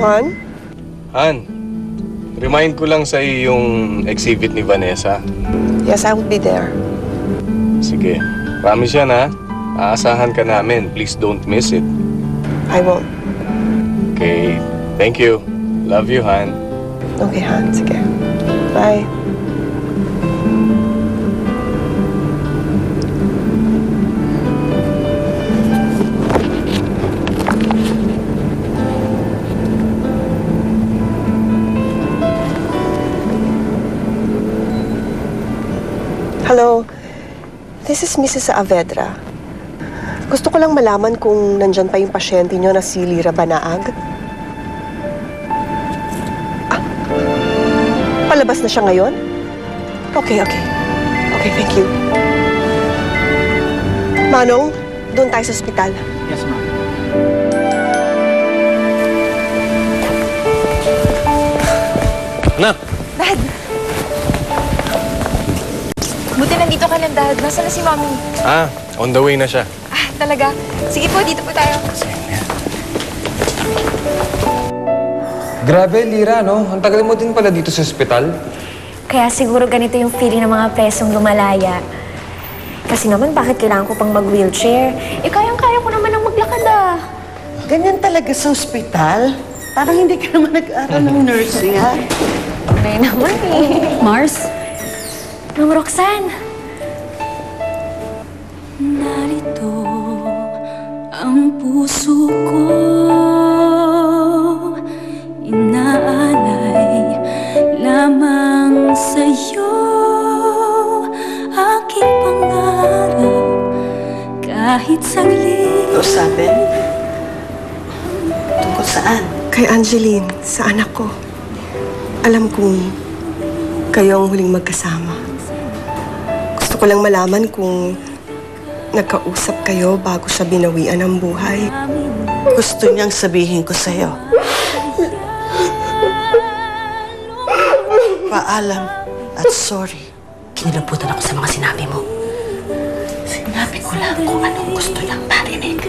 Han? Han, remind ko lang sa iyo yung exhibit ni Vanessa. Yes, I will be there. Sige. Promise yan, ha? Aasahan ka namin. Please don't miss it. I won't. Okay. Thank you. Love you, Han. Okay, Han. Sige. Bye. Hello. This is Mrs. Saavedra. Gusto ko lang malaman kung nandyan pa yung pasyente niyo na si Lyra Banaag. Palabas na siya ngayon? Okay. Okay, thank you. Manong, doon tayo sa ospital. Yes, ma'am. Nak! Dad! Buti nandito ka lang, Dad. Nasaan na si Mami? On the way na siya. Talaga? Sige po, dito po tayo. Grabe, Lyra, no? Ang tagal mo din pala dito sa ospital. Kaya siguro ganito yung feeling ng mga presong lumalaya. Kasi naman, bakit kailangan ko pang mag-wheelchair? Eh, kayang-kaya ko naman ang maglakad, ah. Ganyan talaga sa ospital? Parang hindi ka naman nag-aaral ng nursing, ha? Ay naman, eh. Mars? Ma'am Roxanne. Narito ang puso ko, inaalay lamang sa'yo, aking pangarap kahit saglit. Usapin? Tungkol saan? Kay Angeline, sa anak ko. Alam kong kayo ang huling magkasama. Gusto ko lang malaman kung nagkausap kayo bago siya binawian ng buhay. Gusto niyang sabihin ko sa'yo. Paalam at sorry. Kinilabutan ako sa mga sinabi mo. Sinabi ko lang kung anong gusto niyang marinig.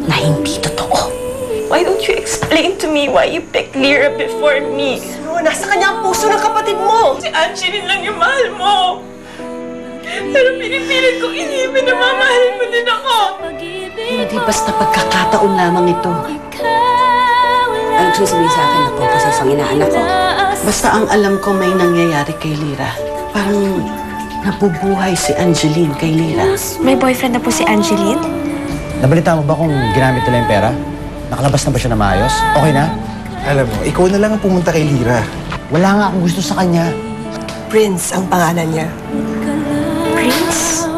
Na hindi totoo. Why don't you explain to me why you picked Lyra before me? No, nasa kanya ang puso ng kapatid mo! Si Angeline lang yung mahal mo. Pero pinipilit kong inibin na mamahalin mo din ako. Hindi basta pagkakataon lamang ito. Ano gusto sabihin sa akin na puposes ang inaanak ko? Basta ang alam ko may nangyayari kay Lyra. Parang nabubuhay si Angeline kay Lyra. May boyfriend na po si Angeline? Nabalita mo ba kung ginamit nila yung pera? Nakalabas na ba siya na maayos? Okay na? Alam mo, ikaw na lang ang pumunta kay Lyra. Wala nga akong gusto sa kanya. Prince ang pangalan niya. Prince?